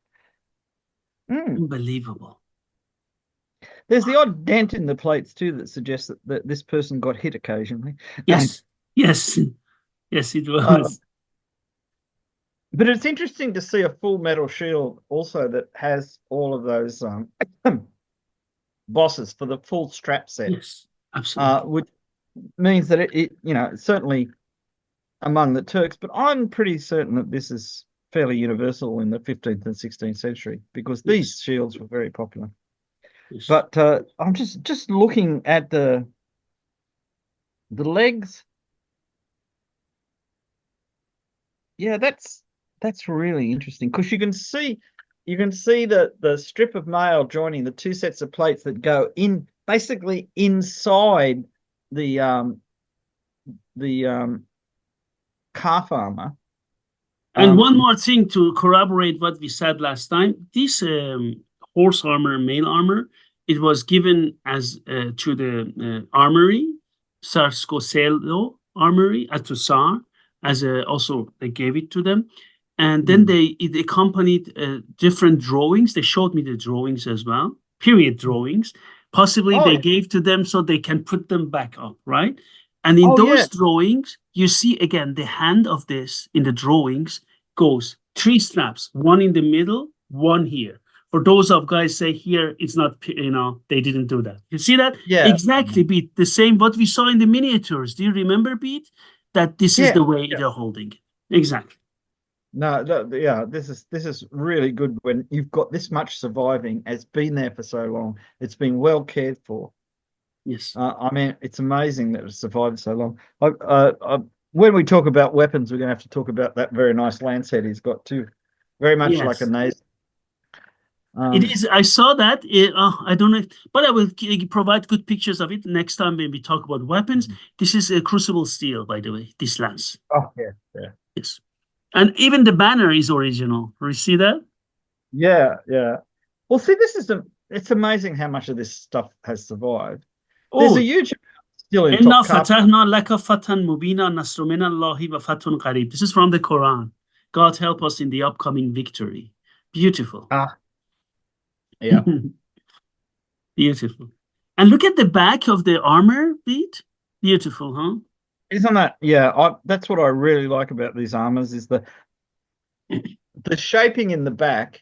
Unbelievable. There's the odd dent in the plates too that suggests that this person got hit occasionally. Yes. Yes. Yes, it Uh, was. but it's interesting to see a full metal shield also that has all of those bosses for the full strap set, Yes, absolutely. which means that it certainly among the Turks, but I'm pretty certain that this is fairly universal in the 15th and 16th century because these Yes. shields were very popular. Yes. But I'm just looking at the legs. Yeah, that's really interesting because you can see the strip of mail joining the two sets of plates that go in basically inside the calf armor. And one more thing to corroborate what we said last time, this horse armor, mail armor, it was given as to the armory, Sarskoselo armory at Tsar, as also they gave it to them. And then it accompanied different drawings. They showed me the drawings as well, period drawings. Possibly Oh, they gave to them so they can put them back up, right? And in oh those yeah. drawings, you see again the hand of this in the drawings goes three straps, one in the middle, one here. For those of guys say here, it's not, they didn't do that. You see that? Yeah. Exactly, Pete. The same what we saw in the miniatures. Do you remember, Pete? That this is Yeah. the way Yeah. they're holding it. Exactly. No, yeah, this is really good when you've got this much surviving. It's been there for so long. It's been well cared for. Yes. I mean, it's amazing that it's survived so long. When we talk about weapons, we're going to have to talk about that very nice lance head he's got too. Very much like a Yes. nase. It is. I saw that. I don't know, but I will provide good pictures of it next time when we talk about weapons. This is a crucible steel, by the way, this lance. Oh, yeah, yeah. Yes. And even the banner is original. You see that? Yeah, yeah. Well, see, it's amazing how much of this stuff has survived. There's a Oh, huge amount still in إِنَّا Topkapi. فَتَحْنَا لَكَ فَتْحًا مُبِينًا نَصْرٌ مِنَ اللَّهِ وَفَتْحٌ قَرِيبٌ. This is from the Quran. God help us in the upcoming victory. Beautiful. Yeah. Beautiful. And look at the back of the armor, Pete. Beautiful, huh? Isn't that? Yeah, that's what I really like about these armors is the shaping in the back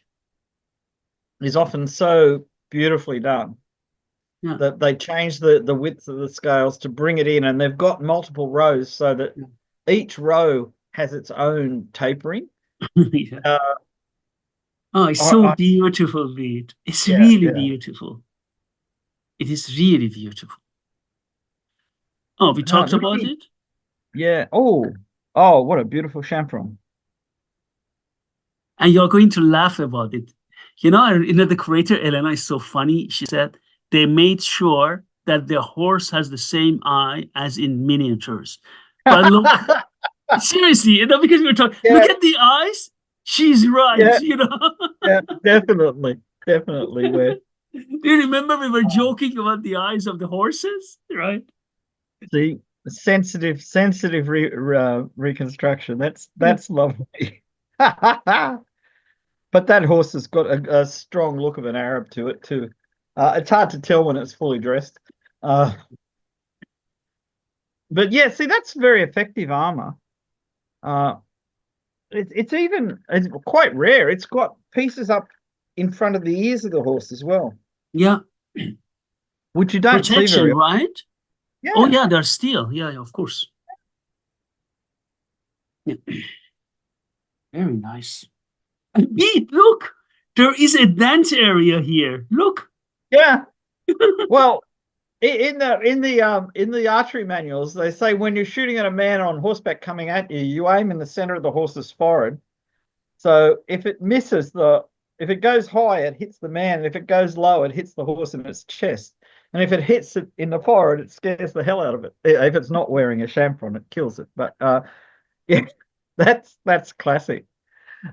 is often so beautifully done. Yeah. That they change the width of the scales to bring it in, and they've got multiple rows so that each row has its own tapering. Yeah. Oh, it's so beautiful, Pete. It's really beautiful. It is really beautiful. Oh, we talked about it? Yeah. Oh, what a beautiful chaperon. And you're going to laugh about it. The creator, Elena, is so funny. She said they made sure that the horse has the same eye as in miniatures. But look, seriously, because we're talking, look at the eyes. She's right, Yeah, definitely. Where Do you remember we were joking about the eyes of the horses, right? see, sensitive reconstruction. That's lovely. But that horse has got a strong look of an Arab to it too. It's hard to tell when it's fully dressed. But yeah, see, that's very effective armor. It's quite rare. It's got pieces up in front of the ears of the horse as well. Yeah. Which you don't see very often. Right? Yeah. Oh, yeah, they're steel. Yeah, of course. Yeah. Very nice. Pete, look, there is a dance area here. Look. Yeah. Well, In the archery manuals, they say when you're shooting at a man on horseback coming at you, you aim in the center of the horse's forehead. So if it misses if it goes high, it hits the man. And if it goes low, it hits the horse in its chest. And if it hits it in the forehead, it scares the hell out of it. If it's not wearing a champron, it kills it. But yeah, that's classic.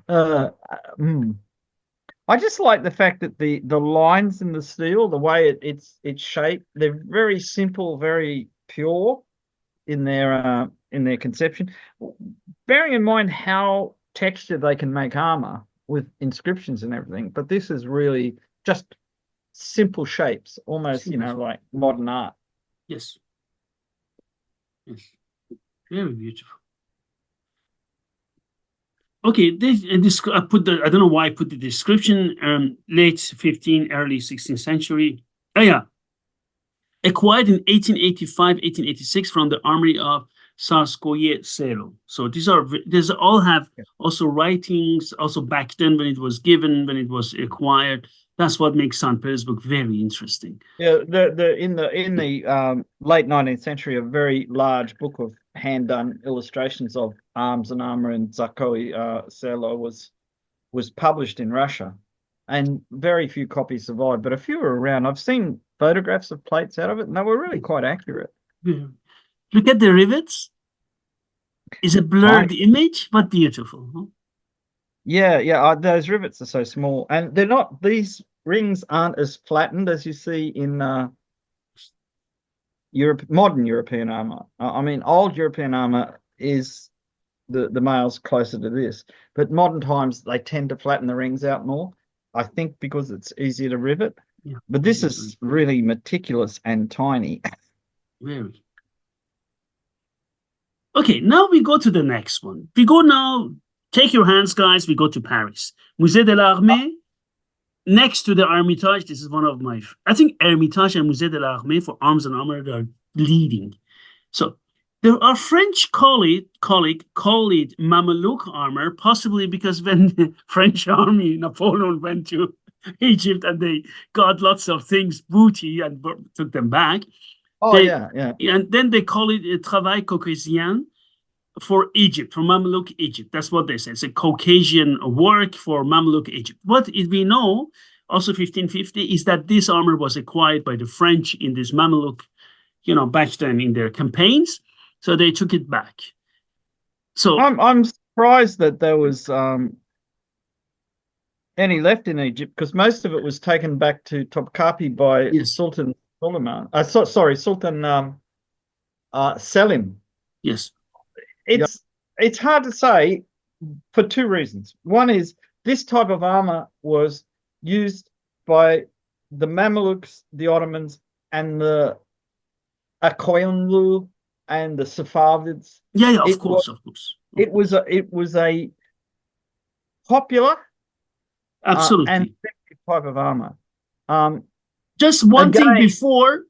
Uh, mm. I just like the fact that the lines in the steel, the way it's shaped, they're very simple, very pure in their conception. Bearing in mind how textured they can make armor with inscriptions and everything, but this is really just simple shapes, almost like modern art. Yes. Yes. Very beautiful. Okay, this I don't know why I put the description. Late 15th, early 16th century. Oh yeah, acquired in 1885, 1886 from the armory of Tsarskoye Selo. So these all have also writings. Also back then, when it was given, when it was acquired, that's what makes St. Petersburg very interesting. Yeah, in the late 19th century, a very large book of hand done illustrations of arms and armor in Tsarskoye Selo was published in Russia, and very few copies survived, but a few are around. I've seen photographs of plates out of it, and they were really quite accurate. Yeah. Look at the rivets. It's a blurred image, but beautiful. Huh? Yeah. Those rivets are so small, and they're not. These rings aren't as flattened as you see in modern European armor. I mean, old European armor is the males closer to this, but modern times they tend to flatten the rings out more. I think because it's easier to rivet. Yeah, but this is really meticulous and tiny. Very. Okay, now we go to the next one. We go now. Take your hands, guys. We go to Paris, Musée de l'Armée. Next to the Hermitage, this is one of my. I think Hermitage and Musée de l'Armée for arms and armor are leading. So there are French call it Mameluke armor, possibly because when the French army, Napoleon went to Egypt and they got lots of things, booty, and took them back. Yeah. And then they call it Travail Caucasien for Egypt, for Mamluk Egypt. That's what they say. It's a Caucasian work for Mamluk Egypt. What we know, also 1550, is that this armor was acquired by the French in this Mamluk, back then in their campaigns. So they took it back. So I'm surprised that there was any left in Egypt, because most of it was taken back to Topkapi by Sultan Suleiman. Sultan Selim. Yes. It's hard to say for two reasons. One is this type of armor was used by the Mamelukes, the Ottomans, and the Akoyanlu and the Safavids. Yeah, of course. It was a popular, absolutely, and effective type of armor. Just one thing before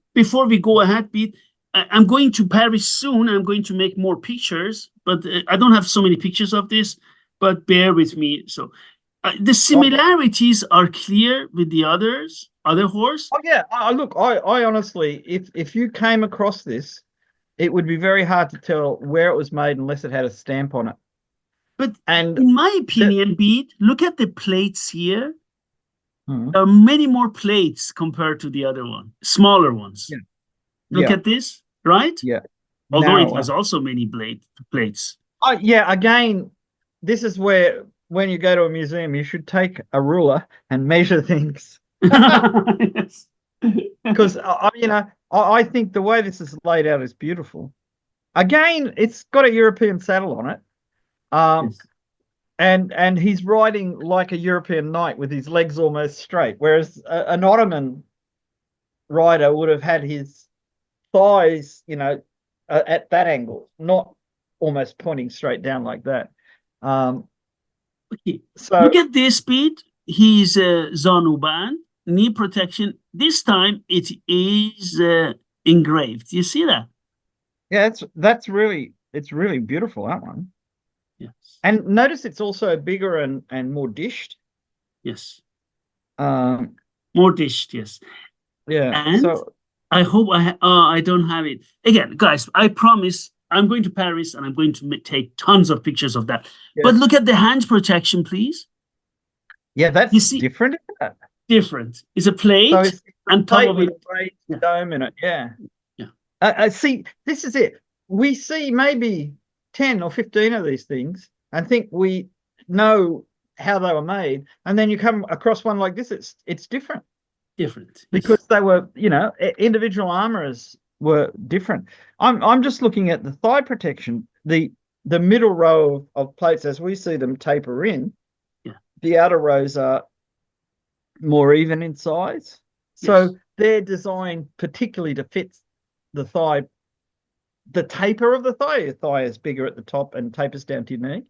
we go ahead, Pete. I'm going to Paris soon. I'm going to make more pictures, but I don't have so many pictures of this. But bear with me. So the similarities are clear with the other horse. Oh yeah. Look, I honestly, if you came across this, it would be very hard to tell where it was made unless it had a stamp on it. But in my opinion, Pete, look at the plates here. There are many more plates compared to the other one, smaller ones. Yeah. Look at this, right? Yeah. Although it has also many plates. Oh, yeah. Again, this is where when you go to a museum, you should take a ruler and measure things. Yes. Because I think the way this is laid out is beautiful. Again, it's got a European saddle on it. Yes. And he's riding like a European knight with his legs almost straight, whereas an Ottoman rider would have had his thighs, at that angle, not almost pointing straight down like that. Okay. So look at this, Pete. He's Zanuban, knee protection. This time it is engraved. You see that? Yeah, it's really beautiful, that one. Yes. And notice it's also bigger and more dished. Yes. More dished, yes. Yeah. And I hope I don't have it. Again, guys, I promise I'm going to Paris and I'm going to take tons of pictures of that. But Yes. look at the hand protection, please. Yeah, You that's see, different, isn't it? different. It's a So plate it's a and top plate of with it. a raised Yeah, dome in it. Yeah. yeah, I see. This is it. We see maybe 10 or 15 of these things and think we know how they were made. And then you come across one like this, it's different different. Yes. because they were, individual armorers were different. I'm just looking at the thigh protection, the middle row of plates as we see them taper in. Yeah. The outer rows are more even in size. Yes. So they're designed particularly to fit the thigh, the taper of the thigh. Your thigh is bigger at the top and tapers down to your knee.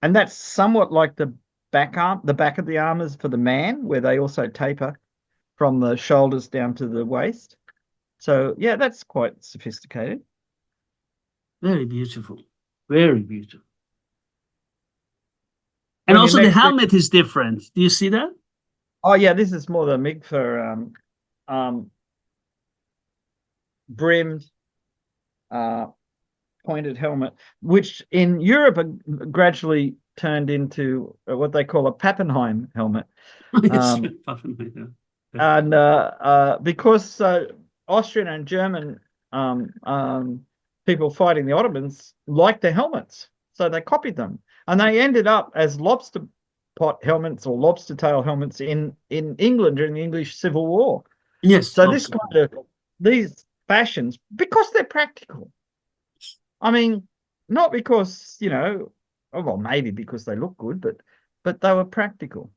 And that's somewhat like the back of the armors for the man, where they also taper from the shoulders down to the waist. So yeah, that's quite sophisticated. Very beautiful. Very beautiful. And When you also the next see, helmet is different. Do you see that? oh yeah, this is more the MiG for um, brimmed, pointed helmet, which in Europe are gradually turned into what they call a Pappenheim helmet. Yes. Um, and because Austrian and German people fighting the Ottomans liked their helmets, so they copied them, and they ended up as lobster pot helmets or lobster tail helmets in England during the English Civil War. Yes. So these fashions, because they're practical. I mean, not because well, maybe because they look good, but they were practical.